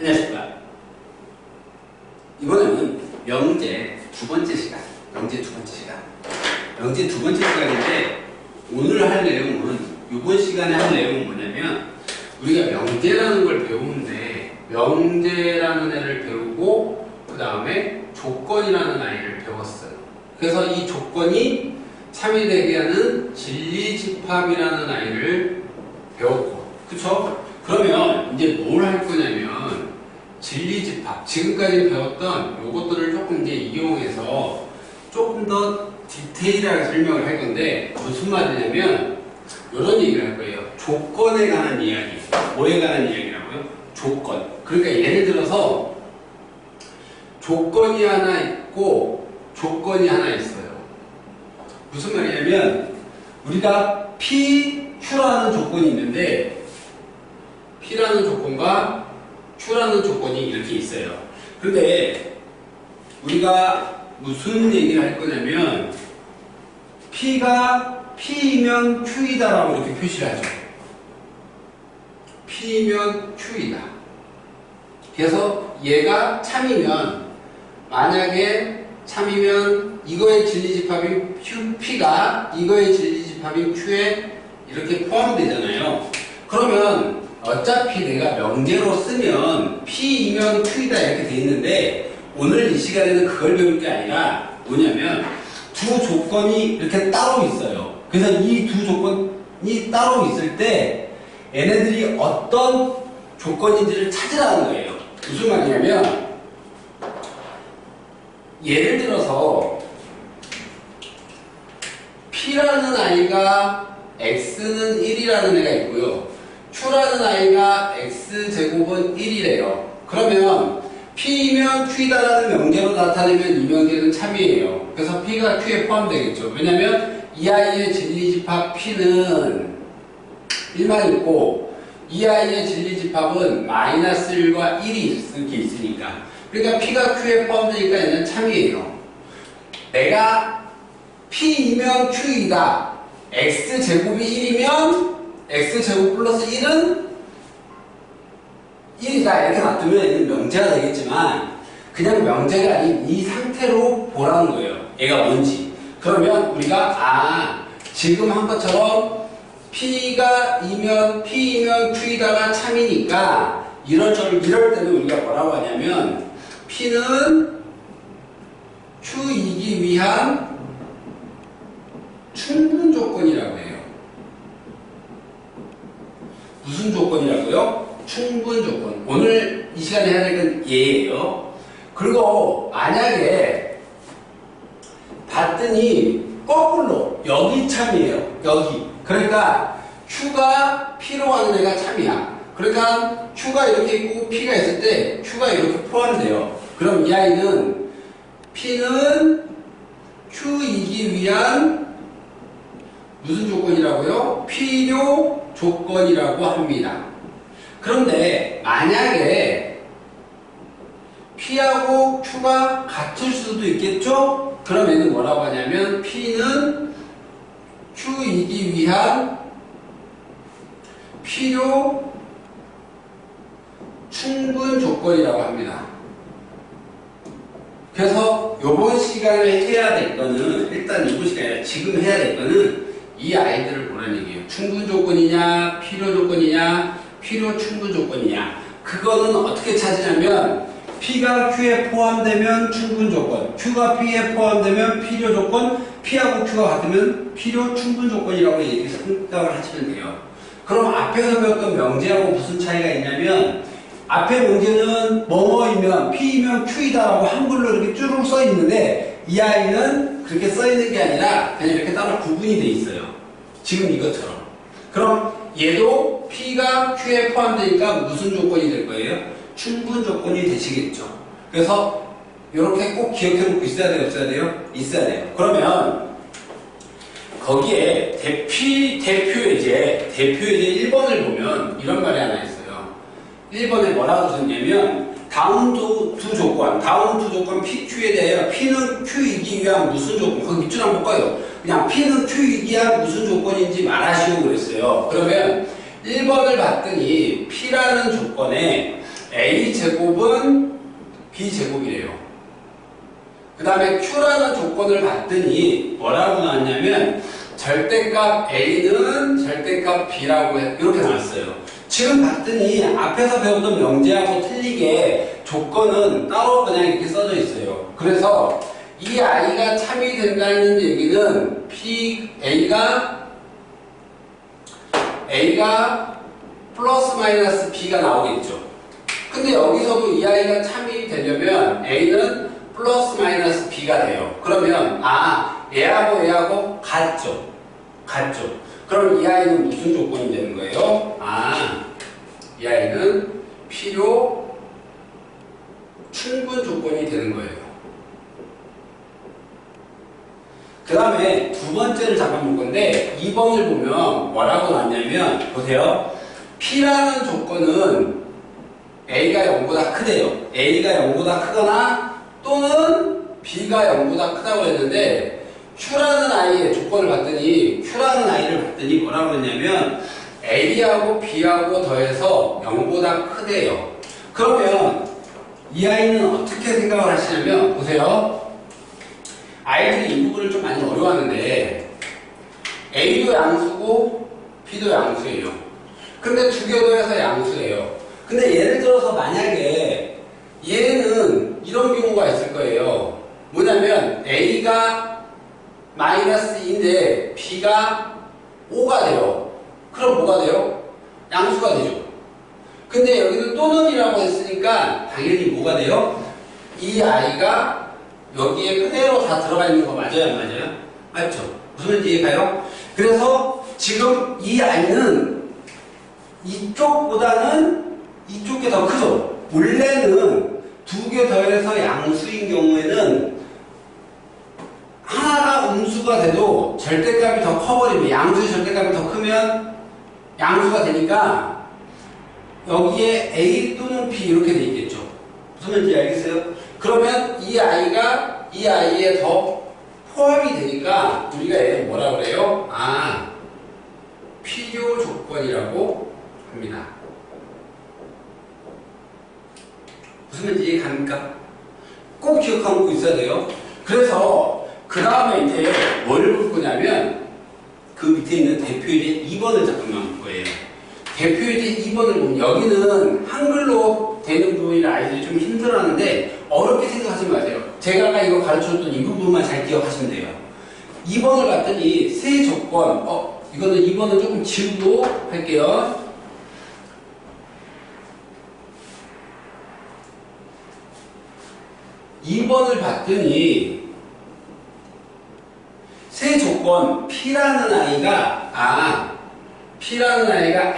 안녕하십니까. 이번에는 명제 두 번째 시간, 명제 두 번째 시간인데, 오늘 할 내용은, 이번 시간에 할 내용은 뭐냐면, 우리가 명제라는 걸 배우는데, 명제라는 애를 배우고, 그 다음에 조건이라는 아이를 배웠어요. 그래서 이 조건이 참이 되게 하는 진리집합이라는 아이를 배웠고, 그쵸? 그러면 이제 뭘 할 거냐면, 진리집합, 지금까지 배웠던 요것들을 조금 이제 이용해서 조금 더 디테일하게 설명을 할 건데, 무슨 말이냐면 이런 얘기를 할 거예요. 조건에 관한 이야기. 뭐에 관한 이야기라고요? 조건. 그러니까 예를 들어서 조건이 하나 있고 조건이 하나 있어요. 무슨 말이냐면 우리가 P, Q라는 조건이 있는데, P라는 조건과 Q라는 조건이 이렇게 있어요. 근데 우리가 무슨 얘기를 할 거냐면, P가 P이면 Q이다라고 이렇게 표시를 하죠. P이면 Q이다. 그래서 얘가 참이면, 만약에 참이면 이거의 진리집합인 P가 이거의 진리집합인 Q에 이렇게 포함되잖아요. 그러면 어차피 내가 명제로 쓰면 P이면 Q이다 이렇게 돼 있는데, 오늘 이 시간에는 그걸 배울 게 아니라 뭐냐면 두 조건이 이렇게 따로 있어요. 그래서 이 두 조건이 따로 있을 때 얘네들이 어떤 조건인지를 찾으라는 거예요. 무슨 말이냐면, 예를 들어서 P라는 아이가 X는 1이라는 애가 있고요, Q라는 아이가 X제곱은 1이래요. 그러면 P이면 Q이다라는 명제로 나타내면 이 명제는 참이에요. 그래서 P가 Q에 포함되겠죠. 왜냐면 이 아이의 진리집합 P는 1만 있고, 이 아이의 진리집합은 마이너스 1과 1이 이렇게 있으니까. 그러니까 P가 Q에 포함되니까 얘는 참이에요. 내가 P이면 Q이다, X제곱이 1이면 X제곱 플러스 1은 1이다 이렇게 놔두면 얘는 명제가 되겠지만, 그냥 명제가 아닌 이 상태로 보라는 거예요. 얘가 뭔지. 그러면 우리가 지금 한 것처럼 P이면 Q이다가 참이니까 이럴 때는 우리가 뭐라고 하냐면, P는 Q이기 위한 충분 조건이라고 해요. 무슨 조건이라고요? 충분 조건. 오늘 이 시간에 해야 될 건 얘예요. 그리고 만약에 봤더니 거꾸로 여기 참이에요. 여기. 그러니까 Q가 P로 가는 애가 참이야. 그러니까 Q가 이렇게 있고 P가 있을 때 Q가 이렇게 포함돼요. 그럼 이 아이는 P는 Q이기 위한 무슨 조건이라고요? 필요 조건이라고 합니다. 그런데 만약에 P하고 Q가 같을 수도 있겠죠? 그럼 얘는 뭐라고 하냐면 P는 Q이기 위한 필요 충분 조건이라고 합니다. 그래서 요번 시간에 해야 될 거는, 일단 이번 시간에 지금 해야 될 거는 이 아이들을 보라는 얘기예요. 충분 조건이냐, 필요 조건이냐, 필요 충분 조건이냐. 그거는 어떻게 찾으냐면, P가 Q에 포함되면 충분 조건, Q가 P에 포함되면 필요 조건, P하고 Q가 같으면 필요 충분 조건이라고 생각을 하시면 돼요. 그럼 앞에서 배웠던 명제하고 무슨 차이가 있냐면, 앞에 명제는 뭐뭐이면 P이면 Q이다라고 한글로 이렇게 쭈르륵 써 있는데, 이 아이는 그렇게 써 있는 게 아니라 그냥 이렇게 따로 구분이 돼 있어요. 지금 이것처럼. 그럼 얘도 P가 Q에 포함되니까 무슨 조건이 될 거예요? 충분 조건이 되시겠죠. 그래서 이렇게 꼭 기억해 놓고 있어야 돼요? 없어야 돼요? 있어야 돼요. 그러면 거기에 대표예제 1번을 보면 이런 말이 하나 있어요. 1번에 뭐라고 썼냐면, 다음 두 조건 PQ에 대하여 P는 Q이기 위한 무슨 조건, 거기 밑줄 한번 볼까요? 그냥 P는 Q이기 위한 무슨 조건인지 말하시오 그랬어요. 그러면 1번을 봤더니 P라는 조건에 A제곱은 B제곱이래요. 그 다음에 Q라는 조건을 봤더니 뭐라고 나왔냐면 절대값 A는 절대값 B라고 이렇게 나왔어요. 지금 봤더니 앞에서 배우던 명제하고 틀리게 조건은 따로 그냥 이렇게 써져 있어요. 그래서 이 I가 참이 된다는 얘기는 A가 플러스 마이너스 B가 나오겠죠. 근데 여기서도 이 I가 참이 되려면 A는 플러스 마이너스 B가 돼요. 그러면 얘하고 같죠. 그럼 이 아이는 무슨 조건이 되는 거예요? 이 아이는 필요 충분 조건이 되는 거예요. 그 다음에 두 번째를 잡아볼 건데 2번을 보면 뭐라고 나왔냐면 보세요. P라는 조건은 A가 0보다 크대요. A가 0보다 크거나 또는 B가 0보다 크다고 했는데 Q라는 아이의 조건을 봤더니 뭐라고 했냐면 A하고 B하고 더해서 0보다 크대요. 그러면 이 아이는 어떻게 생각을 하시냐면 보세요. 아이들이 이 부분을 좀 많이 어려워하는데 A도 양수고 B도 양수예요. 근데 두 개 더해서 양수예요. 근데 예를 들어서 만약에 얘는 이런 경우가 있을 거예요. 뭐냐면 A가 마이너스 2인데 B가 5가 돼요. 그럼 뭐가 돼요? 양수가 되죠. 근데 여기는 또는이라고 했으니까 당연히 뭐가 돼요? 이 아이가 여기에 그대로 다 들어가 있는 거 맞아요? 안 맞아요? 맞죠? 무슨 말인지 이해가요? 그래서 지금 이 아이는 이쪽보다는 이쪽이 더 크죠? 원래는 두 개 더해서 양수인 경우에는 하나가 음수가 돼도 절대값이 더 커버리면 양수의 절대값이 더 크면 양수가 되니까 여기에 A 또는 B 이렇게 돼 있겠죠. 무슨 말인지 알겠어요? 그러면 이 아이가 이 아이에 더 포함이 되니까 우리가 얘를 뭐라 그래요? 필요 조건이라고 합니다. 무슨 말인지 이해갑니까? 꼭 기억하고 있어야 돼요. 그래서 그 다음에 이제 뭘 볼 거냐면 그 밑에 있는 대표일의 2번을 잠깐만 볼 거예요. 대표일의 2번을 보면 여기는 한글로 되는 부분이라 아이들이 좀 힘들어하는데 어렵게 생각하지 마세요. 제가 아까 이거 가르쳐줬던 이 부분만 잘 기억하시면 돼요. 2번을 봤더니 세 조건, 이거는 2번은 조금 지우고 할게요. 2번을 봤더니 세 조건 P라는 아이가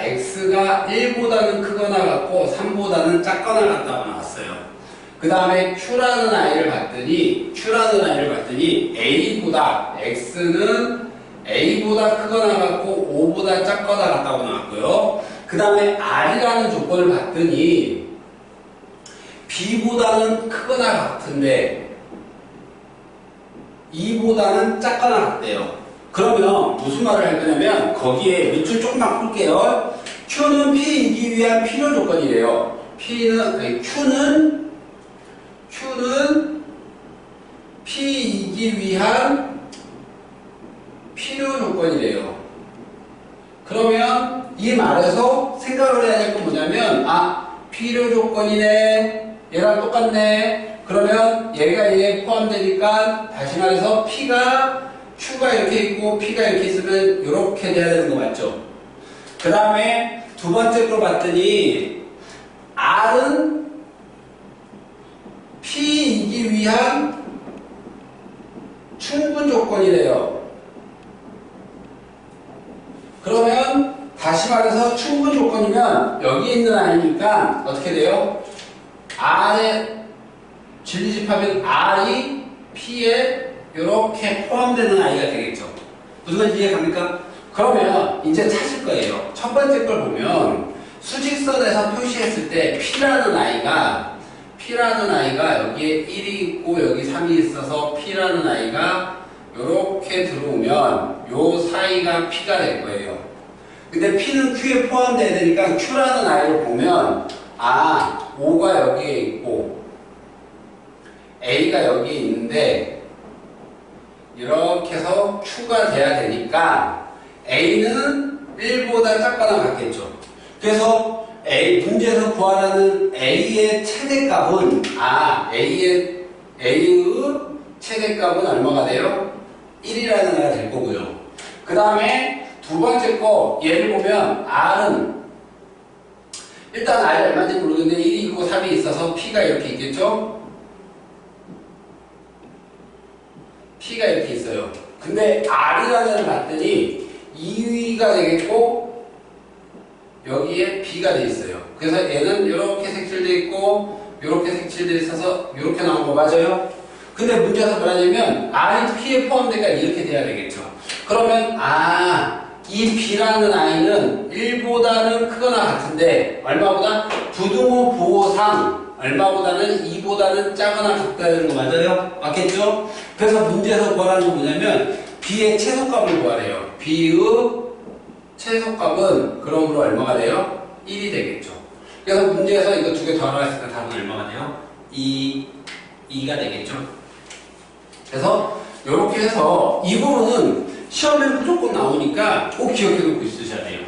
X가 1보다는 크거나 같고 3보다는 작거나 같다고 나왔어요. 그 다음에 Q라는 아이를 봤더니 X는 A보다 크거나 같고 5보다 작거나 같다고 나왔고요. 그 다음에 R이라는 조건을 봤더니 B보다는 크거나 같은데 2보다는 작거나 같대요. 그러면 무슨 말을 할 거냐면 거기에 밑줄 조금만 풀게요. Q는 P이기 위한 필요 조건이래요. Q는 P이기 위한 필요 조건이래요. 그러면 이 말에서 생각을 해야 될 건 뭐냐면 필요 조건이네. 얘랑 똑같네. 그러면 얘가 얘에 포함되니까 다시 말해서 Q가 이렇게 있고 P가 이렇게 있으면 이렇게 돼야 되는 거 맞죠? 그 다음에 두 번째 거 봤더니 R은 P이기 위한 충분 조건이래요. 그러면 다시 말해서 충분 조건이면 여기 있는 아이니까 어떻게 돼요? R에 진리집합은 R이 P에 이렇게 포함되는 아이가 되겠죠. 무슨 말인지 이해갑니까? 그러면 이제 찾을 거예요. 첫 번째 걸 보면 수직선에서 표시했을 때 P라는 아이가 여기에 1이 있고 여기 3이 있어서 P라는 아이가 이렇게 들어오면 요 사이가 P가 될 거예요. 근데 P는 Q에 포함돼야 되니까 Q라는 아이를 보면 O가 여기에 있고 A가 여기에 있는데 이렇게 해서 Q가 돼야 되니까 A는 1보다 작거나 같겠죠. 그래서 문제에서 구하라는 A의 최대값은 A의 최대값은 얼마가 돼요? 1이라는 애가 될 거고요. 그 다음에 두 번째 거 얘를 보면 R은 일단 R이 얼마인지 모르겠는데 1이 있고 3이 있어서 P가 이렇게 있겠죠? P가 이렇게 있어요. 근데 R이라는 애를 봤더니 2위가 되겠고 여기에 B가 돼 있어요. 그래서 얘는 이렇게 색칠돼 있고 이렇게 색칠돼 있어서 이렇게 나온 거 맞아요? 근데 문제에서 뭐라냐면 R이 P에 포함되니까 이렇게 돼야 되겠죠. 그러면 이 B라는 아이는 1보다는 크거나 같은데 얼마보다? 부등호 보호상 얼마보다는 2보다는 작거나 같다는 거 맞아요? 맞겠죠? 그래서 문제에서 구하라는 건 뭐냐면 B의 최소값을 구하래요. B의 최소값은 그러므로 얼마가 돼요? 1이 되겠죠. 그래서 문제에서 이거 두 개 더하했을 때 답은 얼마가 돼요? 2가 되겠죠. 그래서 이렇게 해서 이 부분은 시험에 무조건 나오니까 꼭 기억해 놓고 있으셔야 돼요.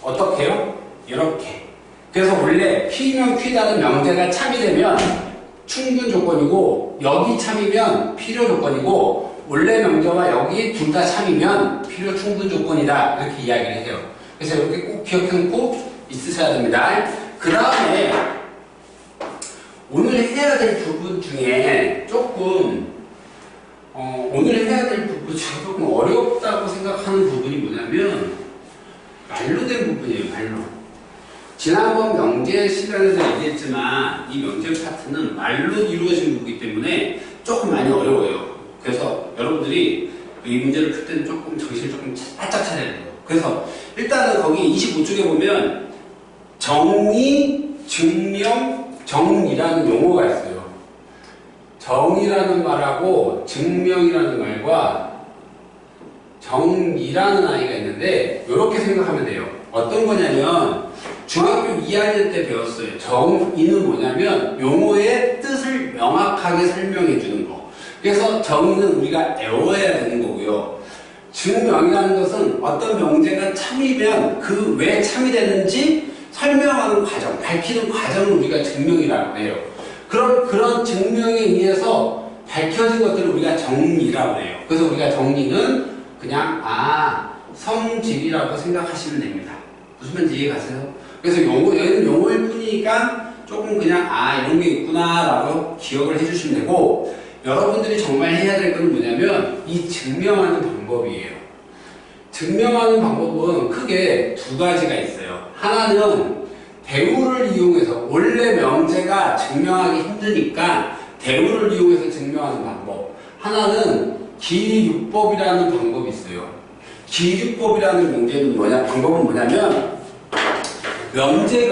어떻게 해요? 이렇게. 그래서 원래 P면 Q다는 명제가 참이되면 충분 조건이고 여기 참이면 필요 조건이고 원래 명제와 여기 둘 다 참이면 필요 충분 조건이다 이렇게 이야기를 해요. 그래서 이렇게 꼭 기억해 놓고 있으셔야 됩니다. 그 다음에 오늘 해야 될 부분 중에 조금 오늘 해야 될 부분 중에 조금 어렵다고 생각하는 부분이 뭐냐면 말로 된 부분이에요. 말로. 지난번 명제 시간에서 얘기했지만 이 명제 파트는 말로 이루어진 거기 때문에 조금 많이 어려워요. 그래서 여러분들이 이 문제를 풀 때는 조금 정신을 조금 바짝 차려야 돼요. 그래서 일단은 거기 25쪽에 보면 정의, 증명, 정이라는 용어가 있어요. 정이라는 말하고 증명이라는 말과 정이라는 아이가 있는데 이렇게 생각하면 돼요. 어떤 거냐면 중학교 2학년 때 배웠어요. 정의는 뭐냐면 용어의 뜻을 명확하게 설명해 주는 거. 그래서 정의는 우리가 외워야 되는 거고요. 증명이라는 것은 어떤 명제가 참이면 그 왜 참이 되는지 설명하는 과정, 밝히는 과정을 우리가 증명이라고 해요. 그런 증명에 의해서 밝혀진 것들을 우리가 정의라고 해요. 그래서 우리가 정의는 그냥 성질이라고 생각하시면 됩니다. 무슨 말인지 이해가세요? 그래서 얘는 용어일 뿐이니까 조금 그냥 이런 게 있구나 라고 기억을 해주시면 되고 여러분들이 정말 해야 될 건 뭐냐면 이 증명하는 방법이에요. 증명하는 방법은 크게 두 가지가 있어요. 하나는 대우를 이용해서 원래 명제가 증명하기 힘드니까 대우를 이용해서 증명하는 방법. 하나는 기류법이라는 방법이 있어요. 기류법이라는 방법은 뭐냐면 명제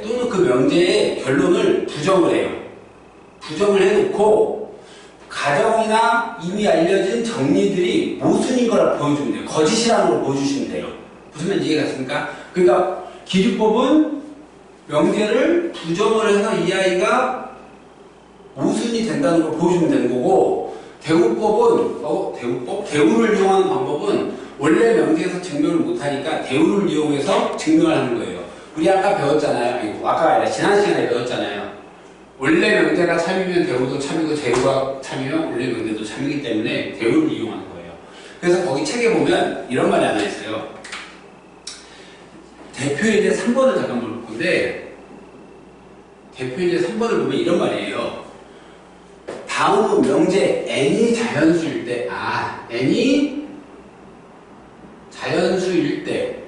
또는 그 명제의 결론을 부정을 해요. 부정을 해놓고 가정이나 이미 알려진 정리들이 모순인 걸 보여주면 돼요. 거짓이라는 걸 보여주시면 돼요. 무슨 말인지 이해갔습니까? 그러니까 기류법은 명제를 부정을 해서 이 아이가 모순이 된다는 걸 보여주면 되는 거고 대우법은 대우를 이용하는 방법은 원래 명제에서 증명을 못하니까 대우를 이용해서 증명을 하는 거예요. 우리 아까 배웠잖아요. 아까 아니라 지난 시간에 배웠잖아요. 원래 명제가 참이면 대우도 참이고 대우가 참이면 원래 명제도 참이기 때문에 대우를 이용하는 거예요. 그래서 거기 책에 보면 이런 말이 하나 있어요. 대표인의 3번을 잠깐 볼 건데 대표인의 3번을 보면 이런 말이에요. 다음은 명제 n이 자연수일 때 n이 자연수일 때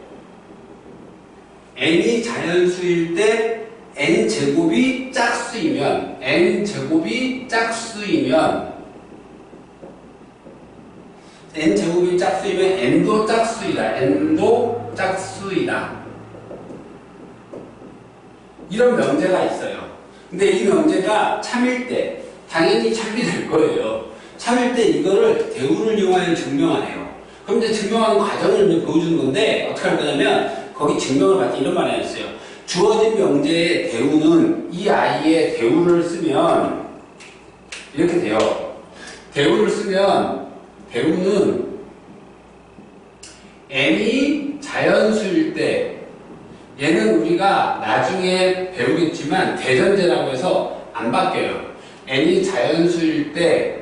n이 자연수일 때 n제곱이 짝수이면 n제곱이 짝수이면 n도 짝수이다. 이런 명제가 있어요. 근데 이 명제가 참일 때 당연히 참이 될 거예요. 참일 때 이거를 대우를 이용하여 증명하네요. 그럼 이제 증명하는 과정을 이제 보여주는 건데 어떻게 할 거냐면 거기 증명을 받을 때 이런 말이 있어요. 주어진 명제의 대우는 이 아이의 대우를 쓰면 이렇게 돼요. 대우를 쓰면 대우는 n이 자연수일 때 얘는 우리가 나중에 배우겠지만 대전제라고 해서 안 바뀌어요. n이 자연수일 때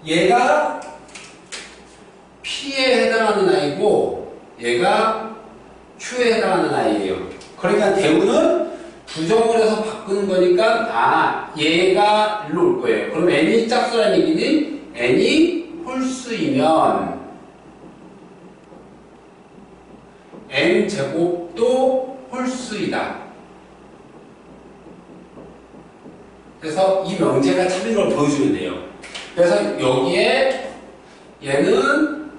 얘가 P에 해당하는 아이고 얘가 Q에 해당하는 아이예요. 그러니까 대우는 부정을 해서 바꾸는 거니까 얘가 일로 올 거예요. 그럼 n이 짝수라는 얘기니 n이 홀수이면 n제곱도 홀수이다. 그래서 이 명제가 참인 걸 보여주면 돼요. 그래서 여기에 얘는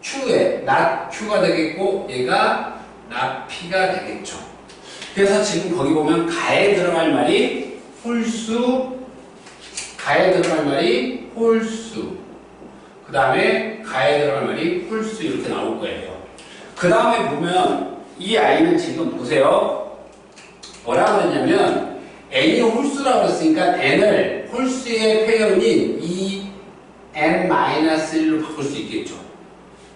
Q에 not Q가 되겠고 얘가 not P가 되겠죠. 그래서 지금 거기 보면 가에 들어갈 말이 홀수, 가에 들어갈 말이 홀수, 그 다음에 가에 들어갈 말이 홀수 이렇게 나올 거예요. 그 다음에 보면 이 아이는 지금 보세요. 뭐라고 했냐면 n이 홀수라고 했으니까 n을 홀수의 표현인 이 n-1로 바꿀 수 있겠죠.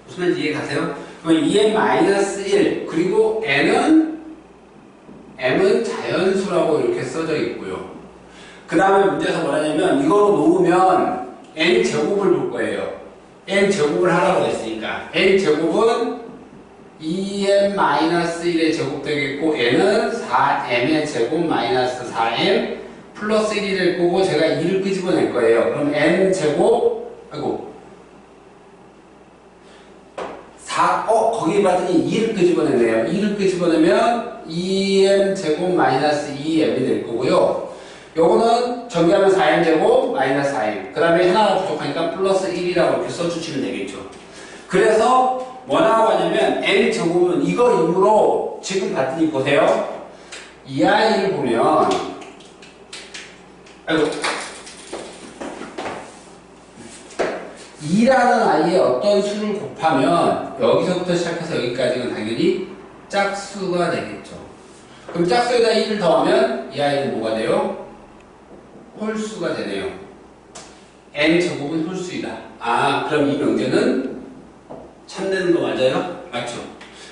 무슨 말인지 이해 가세요? 그럼 2n-1 그리고 m은 자연수라고 이렇게 써져 있고요. 그 다음에 문제에서 뭐라냐면 이거로 놓으면 n제곱을 볼 거예요. n제곱을 하라고 했으니까 n제곱은 2m-1의 제곱 되겠고 n은 4m의 제곱 마이너스 4m 플러스 1이 될 거고 제가 2를 끄집어낼 거예요. 그럼 n제곱 거기 봤더니 2를 끄집어내네요. 2를 끄집어내면 2m제곱 마이너스 2m이 될 거고요. 요거는 전개하면 4m제곱 마이너스 4m 그 다음에 하나가 부족하니까 플러스 1이라고 이렇게 써주시면 되겠죠. 그래서 뭐라고 하냐면 n제곱은 이거 이므로 지금 봤더니 보세요. 이 아이를 보면 아이고 2라는 아이의 어떤 수를 곱하면 여기서부터 시작해서 여기까지는 당연히 짝수가 되겠죠. 그럼 짝수에다 1을 더하면 이 아이는 뭐가 돼요? 홀수가 되네요. n제곱은 홀수이다. 그럼 이 명제는 참되는 거 맞아요? 맞죠?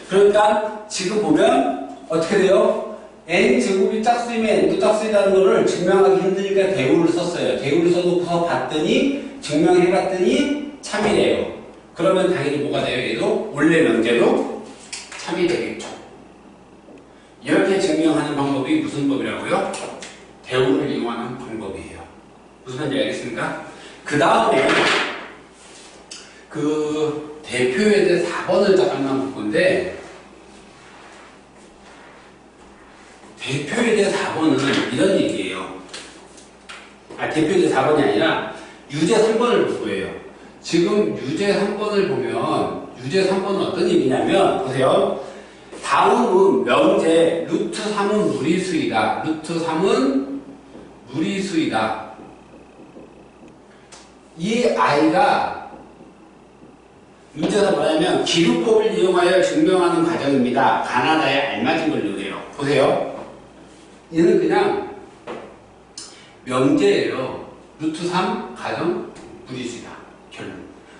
그러니까 지금 보면 어떻게 돼요? n제곱이 짝수이면 n도 짝수이다는 거를 증명하기 힘드니까 대우를 썼어요. 대우를 써놓고서 봤더니 증명해봤더니 참이래요. 그러면 당연히 뭐가 돼요? 얘도 원래 명제도 참이 되겠죠. 이렇게 증명하는 방법이 무슨 법이라고요? 대우를 이용하는 방법이에요. 무슨 말인지 알겠습니까? 그 다음에 그 대표에 대해 4번을 잠깐만 볼 건데 대표에 대해 4번은 이런 얘기예요. 대표에 대해 4번이 아니라 유제 3번을 볼 거예요. 지금 유제 3번을 보면 유제 3번은 어떤 얘기냐면 보세요. 다음은 명제 루트 3은 무리수이다. 루트 3은 무리수이다. 이 아이가 문제에서 뭐냐면 기루법을 이용하여 증명하는 과정입니다. 가나다에 알맞은 걸 이용해요. 보세요. 얘는 그냥 명제예요. 루트 3 가정 무리수이다. 결론.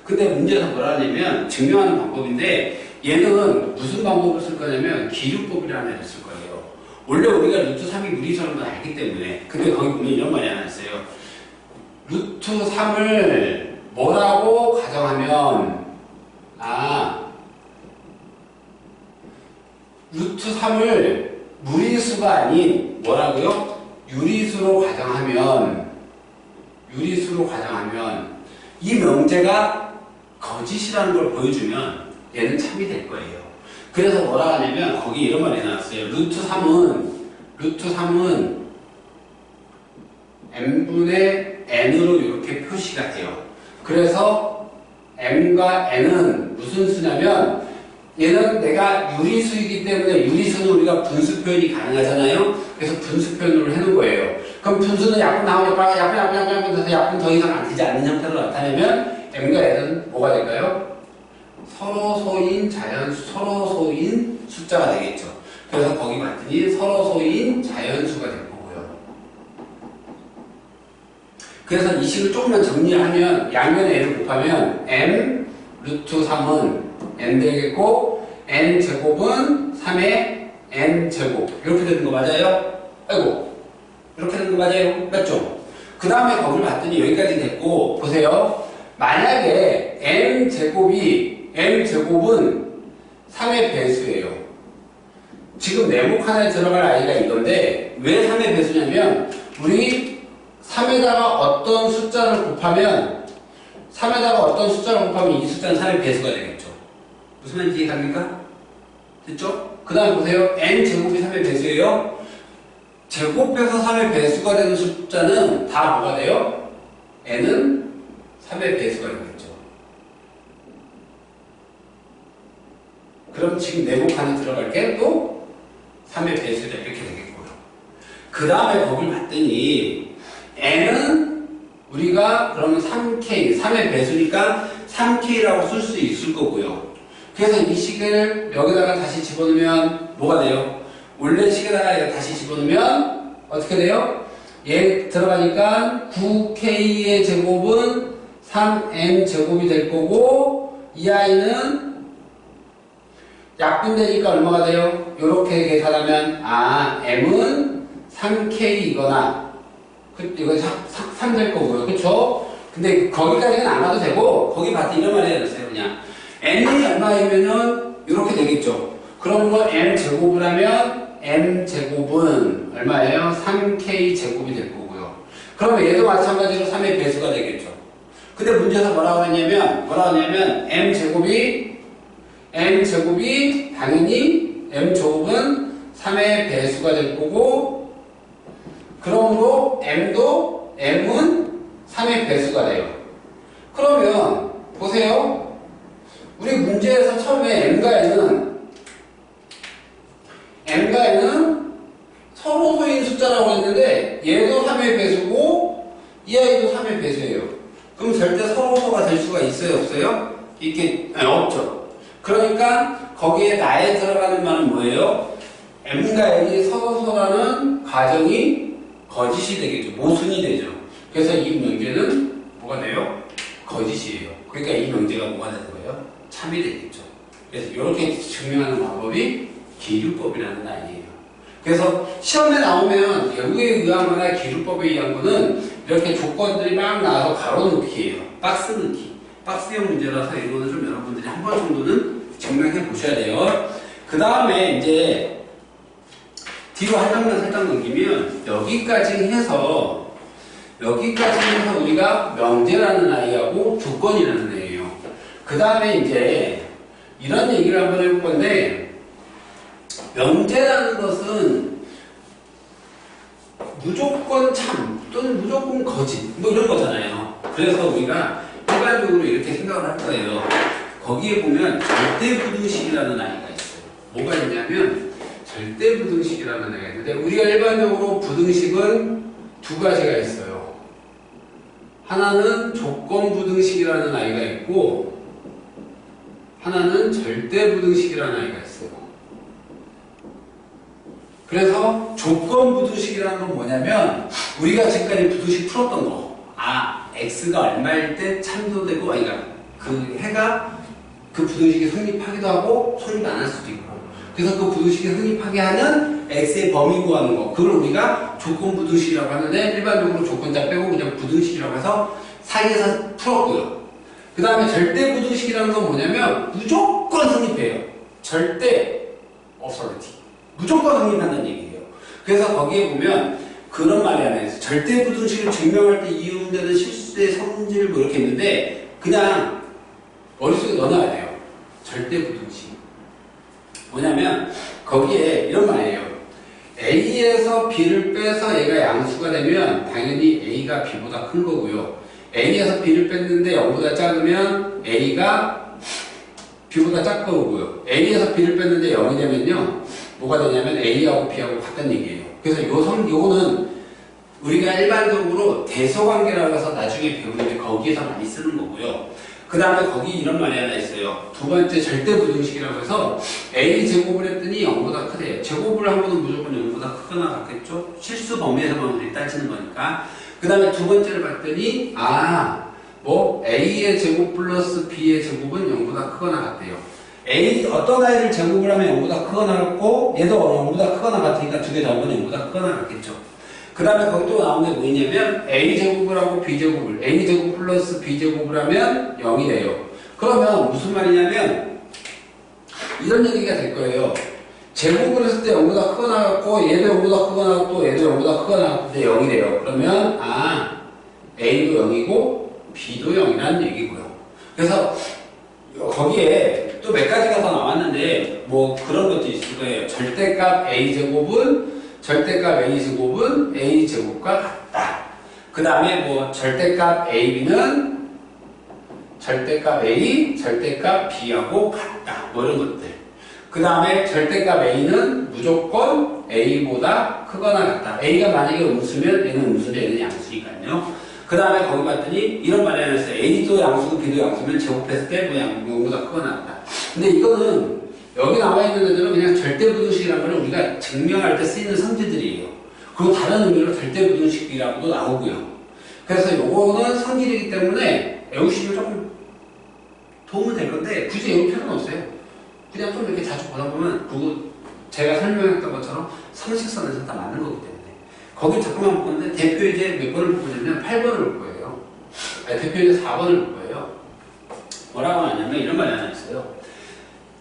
근데 문제에서 뭐라 하냐면 증명하는 방법인데 얘는 무슨 방법을 쓸 거냐면 기루법이라는 애를 쓸 거예요. 원래 우리가 루트 3이 무리수라는 걸 알기 때문에 근데 거기 보면 이런 말이 하나 있어요. 루트 3을 뭐라고 가정하면 루트 3을 무리수가 아닌 뭐라고요? 유리수로 가정하면 이 명제가 거짓이라는 걸 보여주면 얘는 참이 될 거예요. 그래서 뭐라 하냐면 거기 이런 말이 나왔어요. 루트 3은 m분의 n으로 이렇게 표시가 돼요. 그래서 m과 n은 무슨 수냐면 얘는 내가 유리수이기 때문에 유리수는 우리가 분수 표현이 가능하잖아요. 그래서 분수 표현으로 해놓은 거예요. 그럼 분수는 약분 나오면 약분 더 이상 안 되지 않는 형태로 나타내면 m과 n은 뭐가 될까요? 서로소인 숫자가 되겠죠. 그래서 거기 봤더니 서로소인 자연수가 될 거고요. 그래서 이 식을 조금만 정리하면 양면에 n을 곱하면 m 루트 3은 n 되겠고 n 제곱은 3의 n 제곱 이렇게 되는 거 맞아요? 아이고 이렇게 되는 거 맞아요? 맞죠? 그 다음에 거기를 봤더니 여기까지 됐고 보세요. 만약에 m 제곱은 3의 배수예요. 지금 네모 칸에 들어갈 아이가 이건데 왜 3의 배수냐면 우리 3에다가 어떤 숫자를 곱하면 이 숫자는 3의 배수가 되겠죠. 무슨 말인지 이해갑니까? 됐죠? 그 다음에 보세요. n 제곱이 3의 배수예요. 제곱해서 3의 배수가 되는 숫자는 다 뭐가 돼요? n은 3의 배수가 되겠죠. 그럼 지금 네모 칸에 들어갈 게 또 3의 배수다 이렇게 되겠고요. 그 다음에 거기를 봤더니 n은 우리가 그러면 3k, 3의 배수니까 3k라고 쓸 수 있을 거고요. 그래서 이 식을 여기다가 다시 집어넣으면 뭐가 돼요? 원래 식에다가 다시 집어넣으면 어떻게 돼요? 얘 들어가니까 9k의 제곱은 3n 제곱이 될 거고 이 아이는 약분되니까 얼마가 돼요? 이렇게 계산하면 m은 3k이거나 이거 3 될 거고요. 그쵸? 근데 거기까지는 안 와도 되고 거기 봤더니 이런 말 해야 되어요. 그냥 n이 얼마이면은 이렇게 되겠죠. 그러므로 m 제곱을 하면 m 제곱은 얼마예요? 3k 제곱이 될 거고요. 그러면 얘도 마찬가지로 3의 배수가 되겠죠. 근데 문제에서 뭐라고 했냐면 m 제곱이 당연히 m 제곱은 3의 배수가 될 거고 그러므로 m은 3의 배수가 돼요. 그러면 보세요. 우리 문제에서 처음에 m과 n은 서로 소인 숫자라고 했는데 얘도 3의 배수고 이 아이도 3의 배수예요. 그럼 절대 서로소가 될 수가 있어요? 없어요? 없죠. 그러니까 거기에 나에 들어가는 말은 뭐예요? m과 n이 서로소라는 가정이 거짓이 되겠죠. 모순이 되죠. 그래서 이 명제는 뭐가 돼요? 거짓이에요. 그러니까 이 명제가 뭐가 되는 거예요? 참이 되겠죠. 그래서 이렇게 증명하는 방법이 기류법이라는 아이예요. 그래서 시험에 나오면 외국에 의한 거나 기류법에 의한 거는 이렇게 조건들이 막 나와서 가로놓기예요. 박스 넣기. 박스형 문제라서 이거는 좀 여러분들이 한 번 정도는 증명해 보셔야 돼요. 그 다음에 이제 뒤로 한 장면 살짝 넘기면 여기까지 해서 우리가 명제라는 아이하고 조건이라는 애예요. 그 다음에 이제 이런 얘기를 한번 해볼 건데 명제라는 것은 무조건 참 또는 무조건 거짓 뭐 이런 거잖아요. 그래서 우리가 일반적으로 이렇게 생각을 할 거예요. 거기에 보면 절대부등식이라는 아이가 있어요. 뭐가 있냐면 절대부등식이라는 애가 있는데 우리가 일반적으로 부등식은 두 가지가 있어요. 하나는 조건부등식이라는 아이가 있고 하나는 절대부등식이라는 아이가 있어요. 그래서 조건부등식이라는 건 뭐냐면 우리가 지금까지 부등식 풀었던 거 x가 얼마일 때 참조되고 그러니까 그 해가 그 부등식이 성립하기도 하고 성립 안 할 수도 있고 그래서 그 부등식이 성립하게 하는 x의 범위 구하는 거 그걸 우리가 조건부등식이라고 하는데 일반적으로 조건자 빼고 그냥 부등식이라고 해서 사이에서 풀었고요. 그 다음에 절대부등식이라는 건 뭐냐면 무조건 성립해요. 절대 authority 무조건 성립한다는 얘기예요. 그래서 거기에 보면 그런 말이 하나 있어요. 절대부등식을 증명할 때 이용되는 실수의 성질 뭐 이렇게 있는데 그냥 머릿속에 넣어놔야 돼요. 절대부등식 뭐냐면 거기에 이런 말이에요. A에서 B를 빼서 얘가 양수가 되면 당연히 A가 B보다 큰 거고요. A에서 B를 뺐는데 0보다 작으면 A가 B보다 작은 거고요. A에서 B를 뺐는데 0이 되면요. 뭐가 되냐면 A하고 B하고 같다는 얘기예요. 그래서 요거는 우리가 일반적으로 대소관계라고 해서 나중에 배우는데 거기에서 많이 쓰는 거고요. 그 다음에 거기 이런 말이 하나 있어요. 두 번째 절대부등식이라고 해서 a제곱을 했더니 0보다 크대요. 제곱을 한 번은 무조건 0보다 크거나 같겠죠. 실수 범위에서만 우리 따지는 거니까. 그 다음에 두 번째를 봤더니 뭐 a의 제곱 플러스 b의 제곱은 0보다 크거나 같대요. a 어떤 아이를 제곱을 하면 0보다 크거나 같고 얘도 0보다 크거나 같으니까 두 개 다 0보다 크거나 같겠죠. 그 다음에 거기 또 나온 게 뭐냐면 a제곱을 하고 b제곱을 a제곱 플러스 b제곱을 하면 0이래요. 그러면 무슨 말이냐면 이런 얘기가 될 거예요. 제곱을 했을 때 0보다 크거나 같고 얘도 0보다 크거나 같고 얘도 0보다 크거나 같은데 0이래요. 그러면 a도 0이고 b도 0이라는 얘기고요. 그래서 거기에 또 몇 가지가 더 나왔는데 뭐 그런 것도 있을 거예요. 절대값 a제곱은 a제곱과 같다. 그 다음에 뭐 절대값 ab는 절대값 a, 절대값 b하고 같다. 뭐 이런 것들. 그 다음에 절대값 a는 무조건 a보다 크거나 같다. a가 만약에 음수면 얘는 음수인데 얘는 양수니까요. 그 다음에 거기 봤더니 이런 말이 하나 있어요. a도 양수고 b도 양수면 제곱했을 때 뭐 0보다 크거나 같다. 근데 이거는 여기 나와 있는 애들은 그냥 절대부등식이라는 걸 우리가 증명할 때 쓰이는 성질들이에요. 그리고 다른 의미로 절대부등식이라고도 나오고요. 그래서 요거는 성질이기 때문에 외우시면 조금 도움은 될 건데 굳이 외울 필요는 없어요. 그냥 좀 이렇게 자주 보다 보면 제가 설명했던 것처럼 상식선에서 다 맞는 거기 때문에 거기 잠깐만 볼 건데 대표이제 몇 번을 볼 거냐면 8번을 볼 거예요. 대표이제 4번을 볼 거예요. 뭐라고 하냐면 이런 말이 하나 있어요.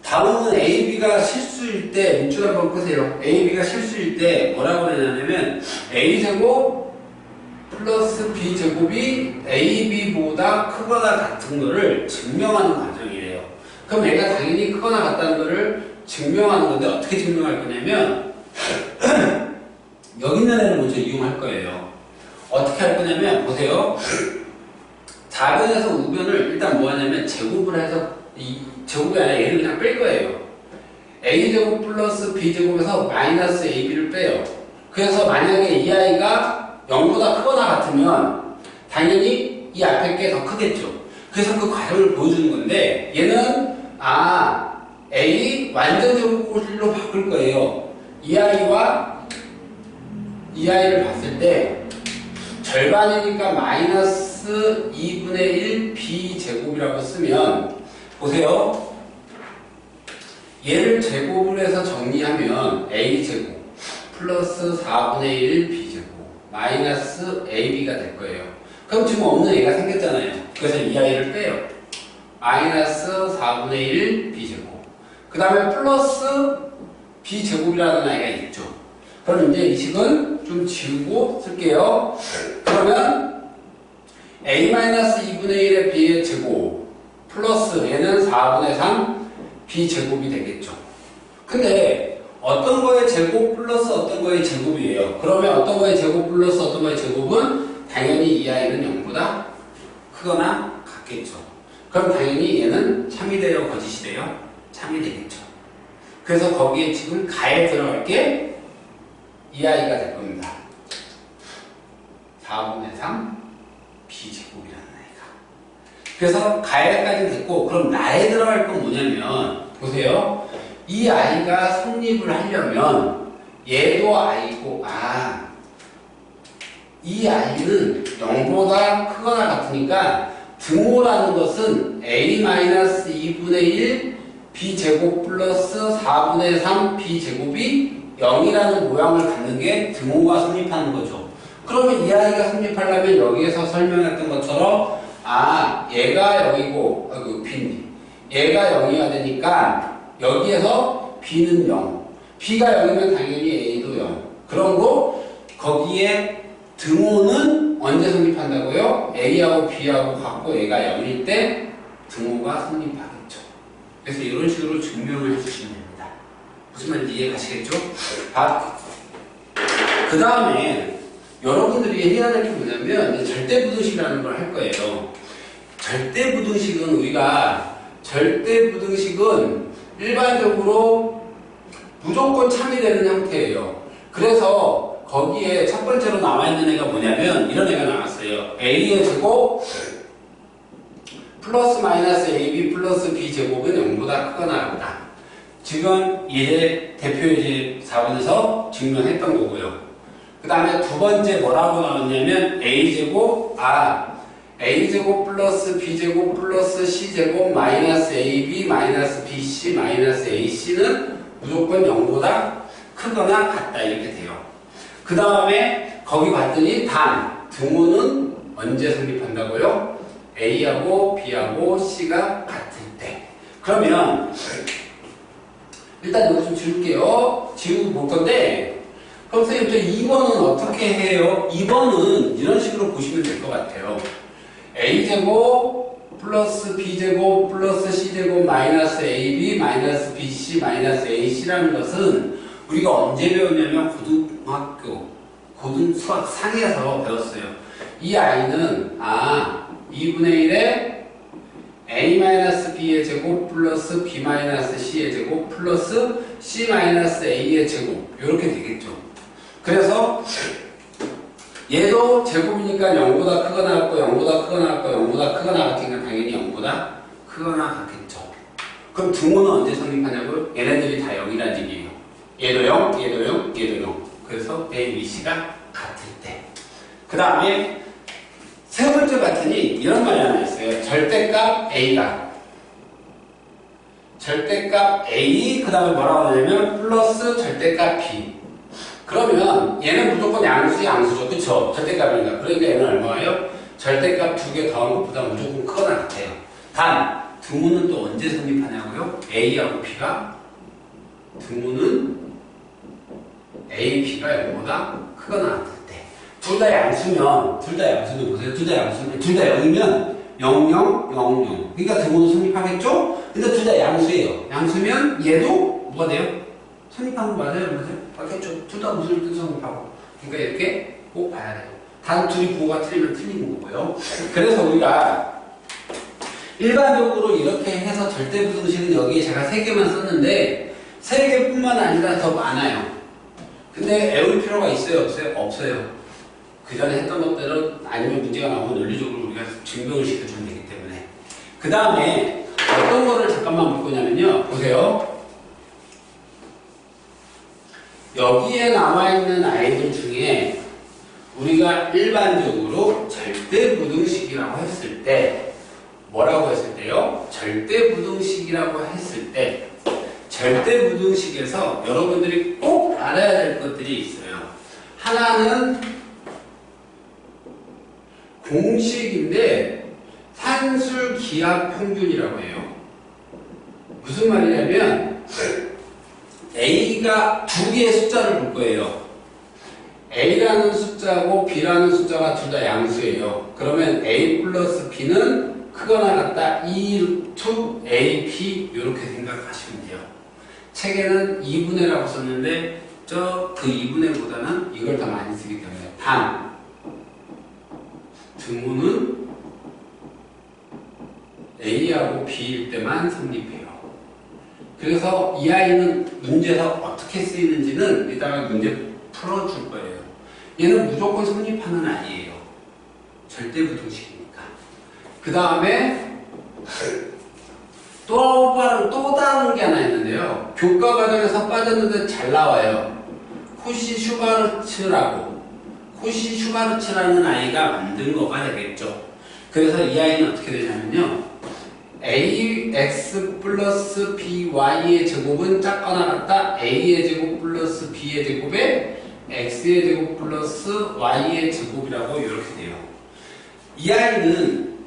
다음은 AB가 실수일 때 문줄 한번 끄세요. AB가 실수일 때 뭐라고 그러냐면 A제곱 플러스 B제곱이 AB보다 크거나 같은 거를 증명하는 과정이래요. 그럼 얘가 당연히 크거나 같다는 거를 증명하는 건데 어떻게 증명할 거냐면 여기 있는 애를 먼저 이용할 거예요. 어떻게 할 거냐면 보세요. 자변에서 우변을 일단 뭐 하냐면 제곱을 해서 이 제곱이 아니라 얘를 그냥 뺄 거예요. a제곱 플러스 b제곱에서 마이너스 ab를 빼요. 그래서 만약에 이 아이가 0보다 크거나 같으면 당연히 이 앞에 게 더 크겠죠. 그래서 그 과정을 보여주는 건데 얘는 a 완전 제곱으로 바꿀 거예요. 이 아이와 이 아이를 봤을 때 절반이니까 마이너스 2분의 1 b제곱이라고 쓰면 보세요. 얘를 제곱을 해서 정리하면 a제곱 플러스 4분의 1 b제곱 마이너스 ab가 될 거예요. 그럼 지금 없는 애가 생겼잖아요. 그래서 이 아이를 빼요. 마이너스 4분의 1 b제곱 그 다음에 플러스 b제곱이라는 아이가 있죠. 그럼 이제 이 식은 좀 지우고 쓸게요. 그러면 a-2분의 1의 b의 제곱 플러스 얘는 4분의 3 b제곱이 되겠죠. 근데 어떤 거의 제곱 플러스 어떤 거의 제곱이에요. 그러면 어떤 거의 제곱 플러스 어떤 거의 제곱은 당연히 이 아이는 0보다 크거나 같겠죠. 그럼 당연히 얘는 참이 돼요, 거짓이 돼요? 참이 되겠죠. 그래서 거기에 지금 가에 들어갈 게 이 아이가 될 겁니다. 4분의 3 b제곱이라는 아이가. 그래서 가에까지는 됐고, 그럼 나에 들어갈 건 뭐냐면 보세요. 이 아이가 성립을 하려면 얘도 아이고 이 아이는 0보다 크거나 같으니까 등호라는 것은 a-2분의 1 b제곱 플러스 4분의 3 b제곱이 0이라는 모양을 갖는 게 등호가 성립하는 거죠. 그러면 이 아이가 성립하려면 여기에서 설명했던 것처럼 얘가 0이고 b인데 얘가 0이어야 되니까 여기에서 b는 0 b가 0이면 당연히 a도 0 그러므로 거기에 등호는 언제 성립한다고요? a하고 b하고 같고 얘가 0일 때 등호가 성립하겠죠. 그래서 이런 식으로 증명을 해주시면 됩니다. 무슨 말인지 이해 가시겠죠? 그 다음에 여러분들이 해야 될 게 뭐냐면 이제 절대부등식이라는 걸 할 거예요. 절대부등식은 일반적으로 무조건 참이 되는 형태예요. 그래서 거기에 첫 번째로 나와 있는 애가 뭐냐면 이런 애가 나왔어요. a의 제곱 플러스 마이너스 AB 플러스 B제곱은 0보다 크거나 같다. 지금 예제 대표 예제 4번에서 증명했던 거고요. 그 다음에 두 번째 뭐라고 나왔냐면 A제곱 플러스 B제곱 플러스 C제곱 마이너스 AB 마이너스 BC 마이너스 AC는 무조건 0보다 크거나 같다 이렇게 돼요. 그 다음에 거기 봤더니 등호는 언제 성립한다고요? A하고 B하고 C가 같을 때. 그러면 일단 여기 좀 지울게요. 지우고 볼 건데 그럼 선생님 2번은 어떻게 해요? 2번은 이런 식으로 보시면 될 것 같아요. A제곱 플러스 B제곱 플러스 C제곱 마이너스 AB 마이너스 BC 마이너스 AC라는 것은 우리가 언제 배웠냐면 고등 수학 상에서 배웠어요. 이 아이는 2분의 1에 A-B의 제곱 플러스 B-C의 제곱 플러스 C-A의 제곱 이렇게 되겠죠. 그래서 얘도 제곱이니까 0보다 크거나 같고 0보다 크거나 같고 0보다 크거나 같으니까 당연히 0보다 크거나 같겠죠. 그럼 등호는 언제 성립하냐고요? 얘네들이 다 0이라는 얘기예요. 얘도 0, 얘도 0, 얘도 0. 그래서 A, B, C가 같을 때. 그 다음에 세 번째 봤더니 이런 말이 하나 있어요. 절대값 A, 그 다음에 뭐라고 하냐면 플러스 절대값 B. 그러면 얘는 무조건 양수죠. 그쵸? 절대값이니까. 그러니까 얘는 얼마예요? 절대값 2개 더한 것보다 무조건 크거나 같아요. 등호는 또 언제 성립하냐고요? A하고 B가 등호는 A, B가 0보다 크거나 같을 때. 둘 다 양수면 보세요. 둘 다 0이면 0, 0, 0, 0. 그러니까 등호는 성립하겠죠? 근데 둘 다 양수예요. 양수면 얘도 뭐가 돼요? 성립하는 거 맞아요? 맞겠죠? 둘 다 무슨 뜻 성립하고. 그러니까 이렇게 꼭 봐야 돼요. 단 둘이 부호가 틀리면 틀린 거고요. 그래서 우리가 일반적으로 이렇게 해서 절대부등식은 여기에 제가 3개만 썼는데 3개뿐만 아니라 더 많아요. 근데 애울 필요가 있어요? 없어요. 그 전에 했던 것대로 아니면 문제가 나오면 논리적으로 우리가 증명을 시켜주면 되기 때문에. 그 다음에 어떤 거를 잠깐만 볼 거냐면요. 보세요. 여기에 나와 있는 아이들 중에 우리가 일반적으로 절대부등식이라고 했을 때 뭐라고 했을 때요? 절대부등식이라고 했을 때 절대부등식에서 여러분들이 꼭 알아야 될 것들이 있어요. 하나는 공식인데 산술기하평균이라고 해요. 무슨 말이냐면 A가 2개의 숫자를 볼 거예요. A라는 숫자고 B라는 숫자가 둘 다 양수예요. 그러면 A 플러스 B는 크거나 같다. E2AP 이렇게 생각하시면 돼요. 책에는 2분의라고 썼는데 그 2분의보다는 이걸 더 많이 쓰기 때문에 등호는 A하고 B일 때만 성립해요. 그래서 이 아이는 문제에서 어떻게 쓰이는지는 이따가 문제 풀어줄 거예요. 얘는 무조건 성립하는 아이예요. 절대부등식이니까. 그 다음에 또 다른 게 하나 있는데요. 교과 과정에서 빠졌는데 잘 나와요. 쿠시 슈바르츠라는 아이가 만든 거가 되겠죠. 그래서 이 아이는 어떻게 되냐면요. ax 플러스 by의 제곱은 작거나 같다. a의 제곱 플러스 b의 제곱에 x의 제곱 플러스 y의 제곱이라고 이렇게 돼요. 이 아이는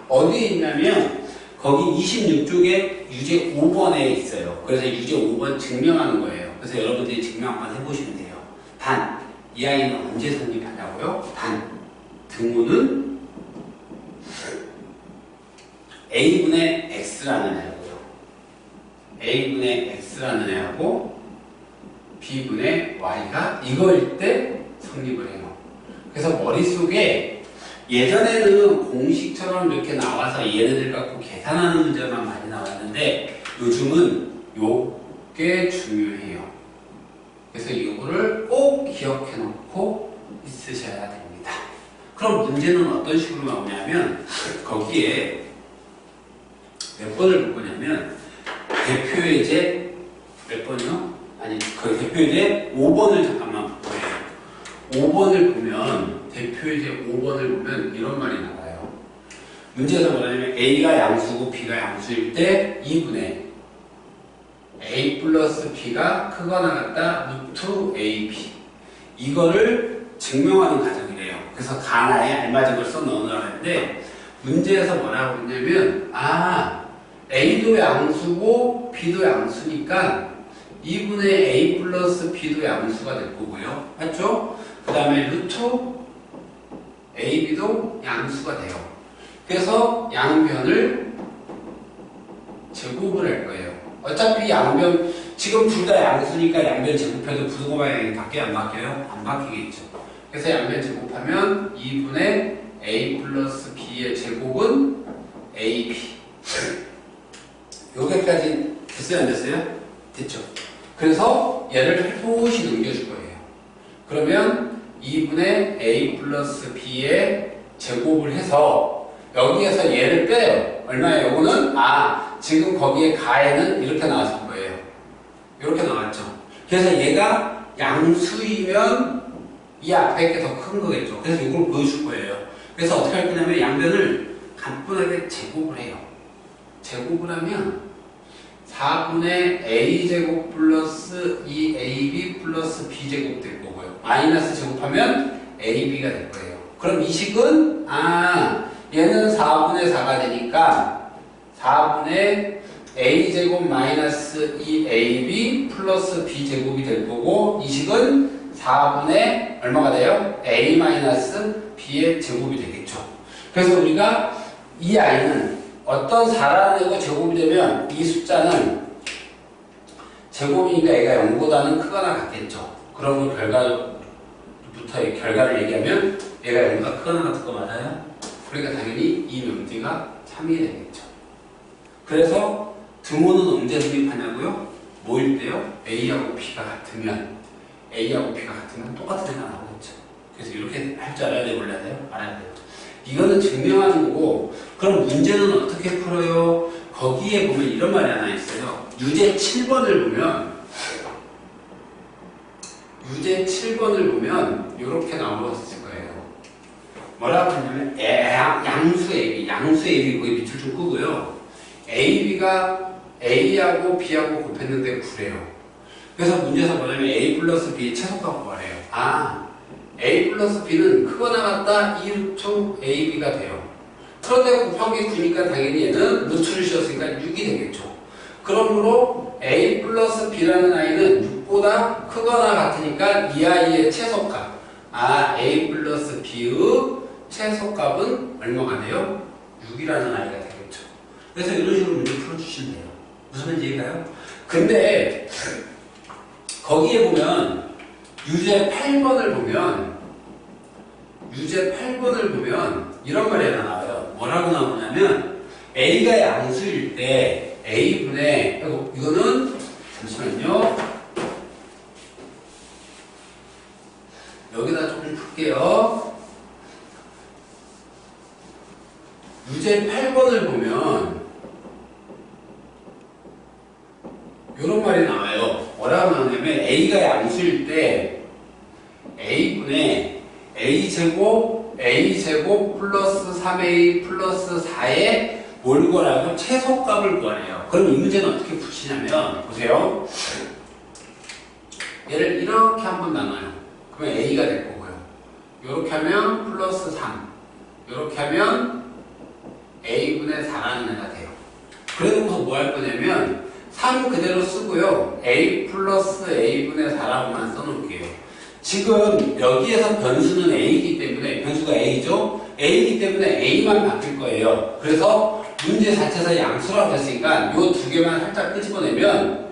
어디에 있냐면 거기 26쪽에 유제 5번에 있어요. 그래서 유제 5번 증명하는 거예요. 그래서 여러분들이 증명 한번 해보시면 돼요. 이 아이는 언제 성립하냐고요? 등호는 A분의 X라는 애하고요. A분의 X라는 애하고 B분의 Y가 이거일 때 성립을 해요. 그래서 머릿속에 예전에는 공식처럼 이렇게 나와서 얘네들 갖고 계산하는 문제만 많이 나왔는데 요즘은 요게 중요해요. 그래서 이거를 꼭 기억해 놓고 있으셔야 됩니다. 그럼 문제는 어떤 식으로 나오냐면 거기에 몇 번을 볼 거냐면 대표예제 몇 번이요? 아니 그 대표예제 5번을 잠깐만 볼 거예요. 5번을 보면 대표예제 5번을 보면 이런 말이 나와요. 문제에서 뭐냐면 A가 양수고 B가 양수일 때 2분의 A 플러스 B가 크거나 같다 루트 AB 이거를 증명하는 과정이래요. 그래서 가나에 알맞은 걸 써 넣으라고 했는데 문제에서 뭐라고 했냐면 A도 양수고 B도 양수니까 2분의 A 플러스 B도 양수가 될 거고요. 맞죠? 그 다음에 루트 AB도 양수가 돼요. 그래서 양변을 제곱을 할 거예요. 어차피 양변 지금 둘 다 양수니까 양변 제곱해도 부등호 방향이 바뀌어요? 안 바뀌어요? 안 바뀌겠죠. 그래서 양변 제곱하면 2분의 A 플러스 B의 제곱은 AB 여기까지 됐어요? 안 됐어요? 됐죠. 그래서 얘를 살포시 넘겨줄 거예요. 그러면 2분의 A 플러스 B의 제곱을 해서 여기에서 얘를 빼요. 얼마예요? 요거는 지금 거기에 가에는 이렇게 나왔을 거예요. 이렇게 나왔죠. 그래서 얘가 양수이면 이 앞에 게 더 큰 거겠죠. 그래서 이걸 보여줄 거예요. 그래서 어떻게 할 거냐면 양변을 간단하게 제곱을 해요. 제곱을 하면 4분의 A제곱 플러스 2AB 플러스 B제곱 될 거고요. 마이너스 제곱하면 AB가 될 거예요. 그럼 이 식은 얘는 4분의 4가 되니까 4분의 A제곱 마이너스 2AB 플러스 B제곱이 될 거고 이 식은 4분의 얼마가 돼요? A 마이너스 B의 제곱이 되겠죠. 그래서 우리가 이 아이는 어떤 4라는 애가 제곱이 되면 이 숫자는 제곱이니까 얘가 0보다는 크거나 같겠죠. 그러면 결과를 얘기하면 얘가 0보다 크거나 같은 거 맞아요? 그러니까 당연히 이 명제가 3이 되겠죠. 그래서 등호는 언제 성립하냐고요? 뭐일 때요? A하고 B가 같으면 똑같은 애가 나오겠죠. 그래서 이렇게 할 줄 알아야 돼요? 몰라야 돼요? 알아야 돼요. 이거는 증명하는 거고 그럼 문제는 어떻게 풀어요? 거기에 보면 이런 말이 하나 있어요. 유제 7번을 보면 이렇게 나왔을 거예요. 뭐라고 하냐면 양수 AB 거기 밑줄 좀 끄고요. AB가 A하고 B하고 곱했는데 9래요. 그래서 문제에서 뭐냐면 A 플러스 B의 최소값 구하래요. A 플러스 B는 크거나 같다 2루트 AB가 돼요. 그런데 곱하기 9니까 당연히 얘는 루트를 씌웠으니까 6이 되겠죠. 그러므로 A 플러스 B라는 아이는 6보다 크거나 같으니까 이 아이의 최소값 A 플러스 B의 최소값은 얼마가 돼요? 6이라는 아이가 되겠죠. 그래서 이런 식으로 문제 풀어주시면 돼요. 무슨 말인지 이해가요? 근데 거기에 보면 유제 8번을 보면 이런 말이 하나 나와요. 뭐라고 나오냐면 A가 양수일 때 A분의 이거는 잠시만요. 여기다 조금 풀게요. 유제 8번을 보면 이런 말이 나와요. 뭐라고 나오냐면 A가 양수일 때 A분의 A제곱 플러스 3A 플러스 4의 뭘 구하라고? 최소값을 구하래요. 그럼 이 문제는 어떻게 푸시냐면 보세요. 얘를 이렇게 한번 나눠요. 그러면 A가 될 거고요. 이렇게 하면 플러스 3 이렇게 하면 A분의 4라는 애가 돼요. 그래놓고서 뭐 할 거냐면 3 그대로 쓰고요. A 플러스 A분의 4라고만 써놓을게요. 지금 여기에서 변수는 A이기 때문에 변수가 A죠? A이기 때문에 A만 바뀔 거예요. 그래서 문제 자체에서 양수라고 했으니까 이 두 개만 살짝 끄집어내면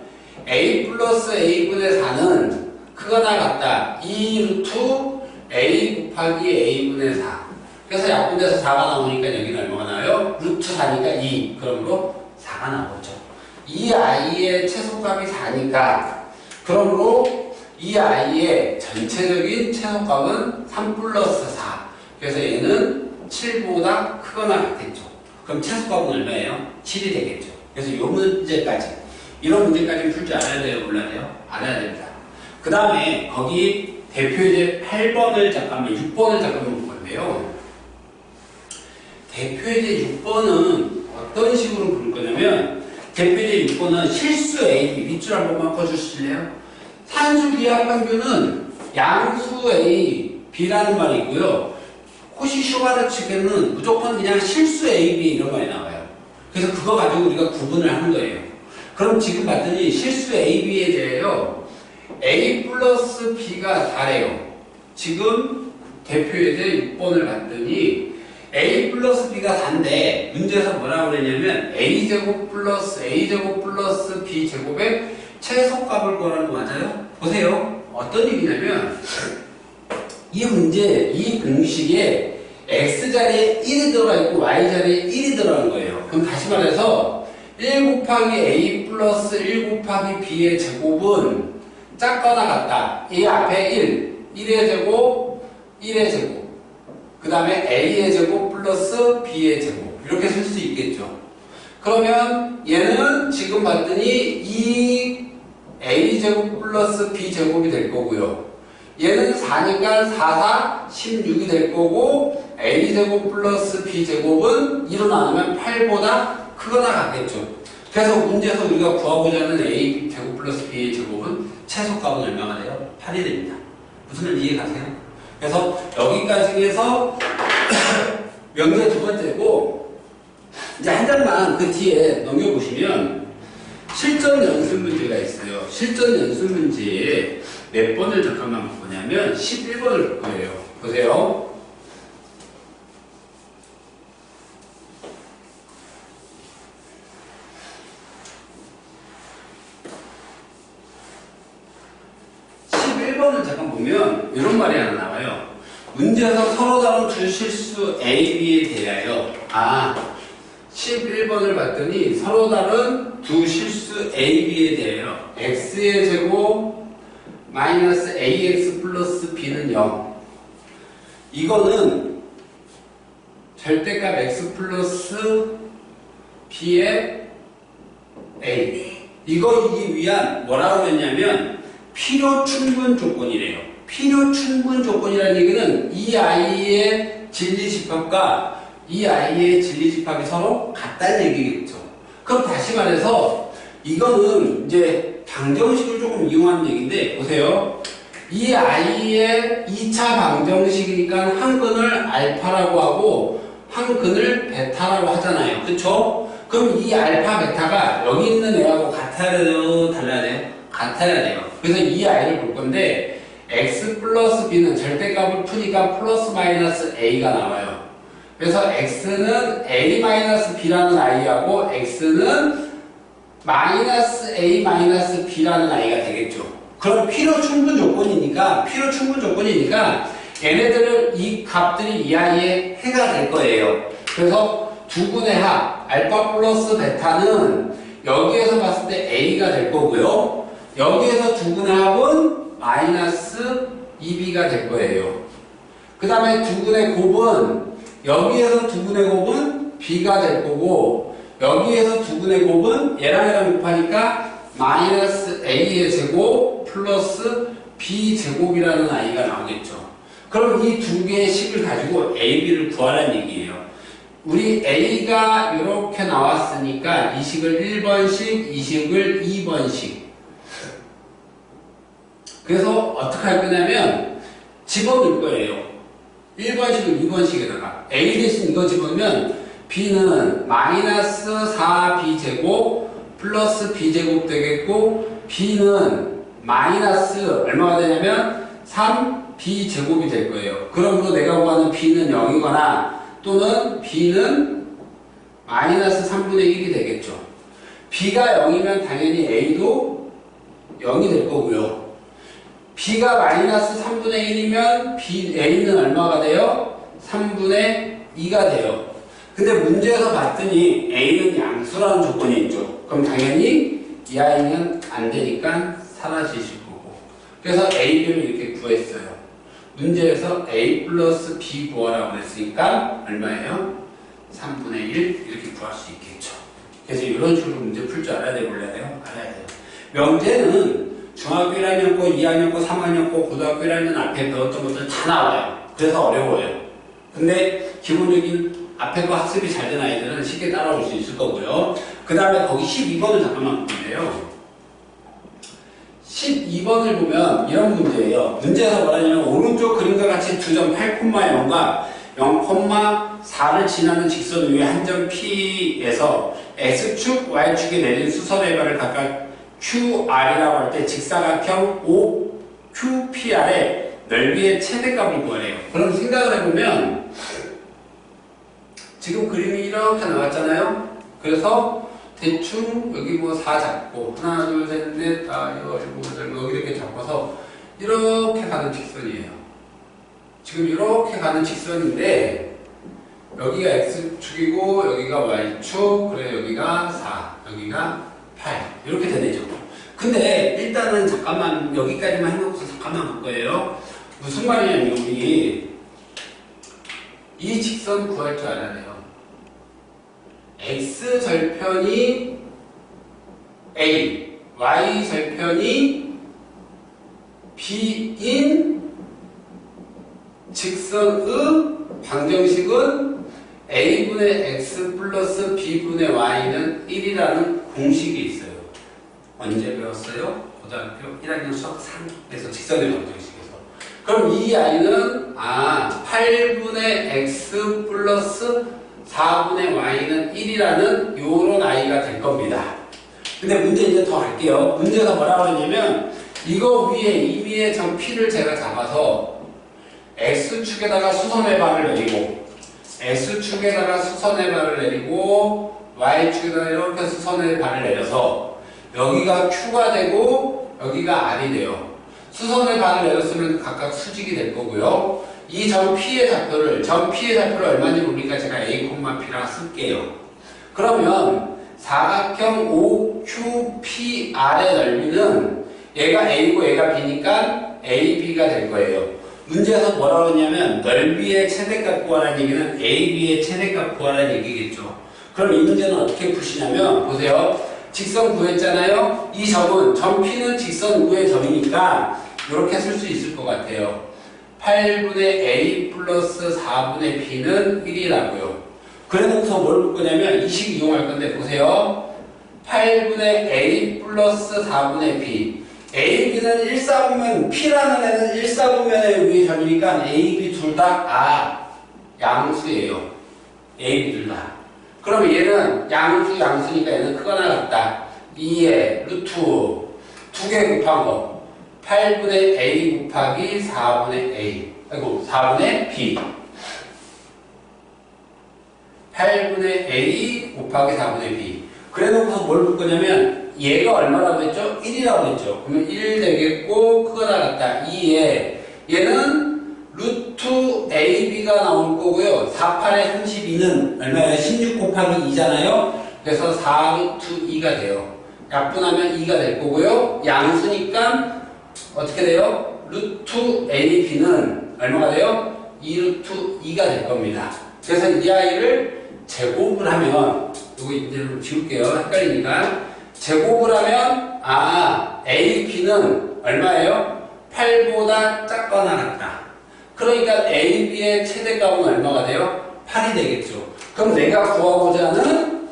A 플러스 A분의 4는 크거나 같다. 2루트 A 곱하기 A분의 4. 그래서 약분돼서 4가 나오니까 여기는 얼마가 나와요? 루트 4니까 2. 그러므로 4가 나오죠. 이 아이의 최소값이 4니까 그러므로 이 아이의 전체적인 최소값은 3 플러스 4. 그래서 얘는 7보다 크거나 같겠죠. 그럼 최소값은 얼마예요? 7이 되겠죠. 그래서 이 문제까지, 이런 문제까지 풀 줄 알아야 돼요? 몰라야 돼요? 알아야 됩니다. 그 다음에 거기 대표예제 8번을 잠깐만, 6번을 잠깐만 볼 건데요. 대표예제 6번은 어떤 식으로 부를 거냐면, 대표예제 6번은 실수 A, B, 밑줄 한 번만 꺼주실래요? 산수 비합평균은 양수 A, B라는 말이 있고요. 코시 슈바르츠에는 무조건 그냥 실수 A, B 이런 말이 나와요. 그래서 그거 가지고 우리가 구분을 하는 거예요. 그럼 지금 봤더니 실수 A, B에 대해요. A 플러스 B가 다래요. 지금 대표예제 6번을 봤더니 A 플러스 B가 단데 문제에서 뭐라고 그랬냐면 A제곱 플러스 A제곱 플러스 B제곱의 최소값을 구하는 거 맞아요? 보세요. 어떤 얘기냐면 이 문제, 이 공식에 X자리에 1이 들어가 있고 Y자리에 1이 들어간 거예요. 그럼 다시 말해서 1 곱하기 A 플러스 1 곱하기 B의 제곱은 작거나 같다. 이 앞에 1의 제곱, 1의 제곱. 그 다음에 A의 제곱 플러스 B의 제곱. 이렇게 쓸 수 있겠죠. 그러면 얘는 지금 봤더니 이 A제곱 플러스 B제곱이 될 거고요. 얘는 4니까 4, 4, 16이 될 거고 A제곱 플러스 B제곱은 2로 나누면 8보다 크거나 같겠죠. 그래서 문제에서 우리가 구하고자 하는 A제곱 플러스 B의 제곱은 최소값은 얼마가 돼요? 8이 됩니다. 무슨 말 이해가세요? 그래서 여기까지 해서 명제 두 번째고, 이제 한 장만 그 뒤에 넘겨보시면 실전 연습 문제가 있어요. 실전 연습 문제에 몇 번을 잠깐만 보냐면 11번을 볼 거예요. 보세요. 잠깐 보면 이런 말이 하나 나와요. 문제에서 서로 다른 두 실수 A, B에 대하여 11번을 봤더니 서로 다른 두 실수 A, B에 대하여 X의 제곱 마이너스 AX 플러스 B는 0. 이거는 절대값 X 플러스 B의 A. 이거이기 위한 뭐라고 했냐면 필요 충분 조건이래요. 필요 충분 조건이라는 얘기는 이 아이의 진리집합과 이 아이의 진리집합이 서로 같다는 얘기겠죠. 그럼 다시 말해서 이거는 이제 방정식을 조금 이용하는 얘기인데, 보세요. 이 아이의 2차 방정식이니까 한 근을 알파라고 하고 한 근을 베타라고 하잖아요. 그쵸? 그럼 이 알파, 베타가 여기 있는 애하고 같아야 돼요? 달라야 돼요? 같아야 돼요. 그래서 이 아이를 볼 건데 x 플러스 b는 절대값을 푸니까 플러스 마이너스 a가 나와요. 그래서 x는 a 마이너스 b라는 아이하고 x는 마이너스 a 마이너스 b라는 아이가 되겠죠. 그럼 필요 충분 조건이니까 얘네들은 이 값들이 이 아이의 해가 될 거예요. 그래서 두 분의 합 알파 플러스 베타는 여기에서 봤을 때 a가 될 거고요. 여기에서 두 분의 합은 마이너스 2b가 될 거예요. 그 다음에 두 분의 곱은 여기에서 두 분의 곱은 b가 될 거고 여기에서 두 분의 곱은 얘랑 곱하니까 마이너스 a의 제곱 플러스 b 제곱이라는 아이가 나오겠죠. 그럼 이 두 개의 식을 가지고 a, b를 구하라는 얘기예요. 우리 a가 이렇게 나왔으니까 이 식을 1번씩, 이 식을 2번씩. 그래서 어떻게 할 거냐면 집어넣을 거예요. 1번식을 2번식에다가 a 대신 이거 집어넣으면 b는 마이너스 4b제곱 플러스 b제곱 되겠고 b는 마이너스 얼마가 되냐면 3b제곱이 될 거예요. 그러므로 내가 구하는 b는 0이거나 또는 b는 마이너스 3분의 1이 되겠죠. b가 0이면 당연히 a도 0이 될 거고요. b가 마이너스 3분의 1이면 a는 얼마가 돼요? 3분의 2가 돼요. 근데 문제에서 봤더니 a는 양수라는 조건이 있죠. 그럼 당연히 이 아이는 안 되니까 사라지실 거고. 그래서 a, b를 이렇게 구했어요. 문제에서 A 플러스 B 구하라고 했으니까 얼마예요? 3분의 1 이렇게 구할 수 있겠죠. 그래서 이런 식으로 문제 풀 줄 알아야 돼요? 몰라야 돼요? 알아야 돼요. 명제는 중학교 1학년 거, 2학년 거, 3학년 거, 고등학교 1학년 앞에 배웠던 것들 다 나와요. 그래서 어려워요. 근데 기본적인 앞에 거 학습이 잘 된 아이들은 쉽게 따라올 수 있을 거고요. 그 다음에 거기 12번을 잠깐만 보면요. 12번을 보면 이런 문제예요. 문제에서 뭐라냐면 오른쪽 그림과 같이 두 점 8,0과 0,4를 지나는 직선 위에 한 점 P에서 X축, Y축에 내린 수선의 발을 각각 QR이라고 할 때 직사각형 OQPR의 넓이의 최대값을 구하래요. 그럼 생각을 해보면 지금 그림이 이렇게 나왔잖아요. 그래서 대충 여기 뭐 4 잡고 하나 둘 셋 넷 다 이거 여기 이렇게 잡아서 이렇게 가는 직선이에요. 지금 이렇게 가는 직선인데 여기가 X축이고 여기가 Y축, 그래 여기가 4, 여기가 8 이렇게 되네죠. 근데 일단은 잠깐만 여기까지만 해놓고서 잠깐만 볼 거예요. 무슨 말이냐면 우리 이 직선 구할 줄 알아야 돼요. X 절편이 A, Y 절편이 B인 직선의 방정식은 A분의 X 플러스 B분의 Y는 1이라는 공식이 있어요. 언제 배웠어요? 고등학교 1학년 수학 3에서 직선의 방정식에서. 그럼 이 I는 8분의 X 플러스 4분의 Y는 1이라는 요런 I가 될 겁니다. 근데 문제 이제 더 할게요. 문제가 뭐라고 하냐면 이거 위에 이 위에 점 P를 제가 잡아서 X축에다가 수선의 발을 내리고 X축에다가 수선의 발을 내리고 Y축에다가 이렇게 수선의 발을 내려서 여기가 Q가 되고 여기가 R이 돼요. 수선의 발을 내렸으면 각각 수직이 될 거고요. 이 점 P의 좌표를 얼마인지 모르니까 제가 A, P라 쓸게요. 그러면 사각형 OQPR의 넓이는 얘가 A고 얘가 B니까 AB가 될 거예요. 문제에서 뭐라고 했냐면 넓이의 최대값 구하라는 얘기는 AB의 최대값 구하라는 얘기겠죠. 그럼 이 문제는 어떻게 푸시냐면 보세요. 직선 구했잖아요. 이 점은 점 P는 직선 우의 점이니까 이렇게 쓸 수 있을 것 같아요. 8분의 A 플러스 4분의 B는 1이라고요. 그래놓고서 뭘 볼 거냐면 이 식 이용할 건데 보세요. 8분의 A 플러스 4분의 B. A, B는 1사분면, P라는 애는 1사분면의 위의 점이니까 A, B 둘 다 양수예요. A, B 둘 다. 그럼 얘는 양수니까 얘는 크거나 같다. 2에 루트 2개 곱한 거. 8분의 A 곱하기 4분의 A. 아이고, 4분의 B. 8분의 A 곱하기 4분의 B. 그래 놓고서 뭘 볼 거냐면 얘가 얼마라고 했죠? 1이라고 했죠. 그러면 1 되겠고 크거나 같다. 2에 얘는 루트 AB가 나올 거고요. 4, 8에 32는 얼마예요? 16 곱하기 2잖아요. 그래서 4 루트 2가 돼요. 약분하면 2가 될 거고요. 양수니까 어떻게 돼요? 루트 AB는 얼마가 돼요? 2 루트 2가 될 겁니다. 그래서 이 아이를 제곱을 하면 이거 이제 좀 지울게요. 헷갈리니까. 제곱을 하면 AB는 얼마예요? 8보다 작거나 같다. 그러니까 AB의 최대값은 얼마가 돼요? 8이 되겠죠. 그럼 내가 구하고자 하는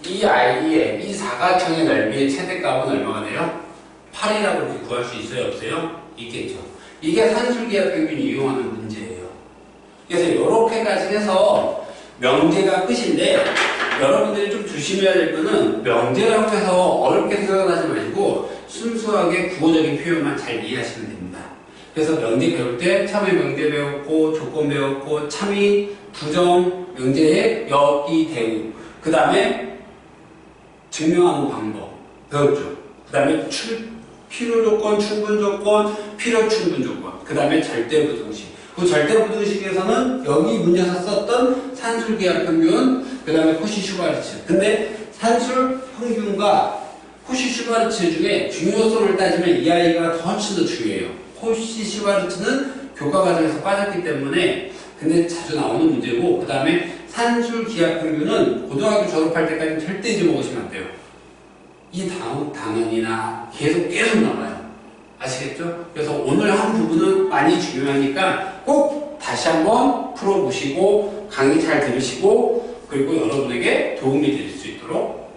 이 아이의 이 사각형의 넓이의 최대값은 얼마가 돼요? 8이라고 이렇게 구할 수 있어요? 없어요? 있겠죠. 이게 산술기하 평균이 이용하는 문제예요. 그래서 이렇게까지 해서 명제가 끝인데 여러분들이 좀 조심해야 될 거는 명제라고 해서 어렵게 생각하지 마시고 순수하게 구어적인 표현만 잘 이해하시면 됩니다. 그래서 명제 배울 때 참의 명제 배웠고 조건 배웠고 참의 부정 명제의 여기 대우 그 다음에 증명하는 방법 배웠죠. 그 다음에 필요 조건, 충분 조건, 필요 충분 조건 그 다음에 절대부등식 그 절대부등식에서는 여기 문제에서 썼던 산술기하 평균, 그 다음에 코시-슈바르츠. 근데 산술 평균과 코시-슈바르츠 중에 중요성을 따지면 이 아이가 훨씬 더 중요해요. 코시-슈바르츠는 교과 과정에서 빠졌기 때문에 근데 자주 나오는 문제고, 그 다음에 산술기하학교는 고등학교 졸업할 때까지 절대 잊어먹으시면 안 돼요. 이 다음 단원이나 계속 나와요. 아시겠죠? 그래서 오늘 한 부분은 많이 중요하니까 꼭 다시 한번 풀어보시고 강의 잘 들으시고 그리고 여러분에게 도움이 될 수 있도록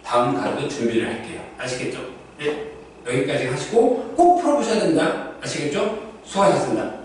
다음 강의도 준비를 할게요. 아시겠죠? 네, 여기까지 하시고 꼭 풀어보셔야 된다. 아시겠죠? 수고하셨습니다.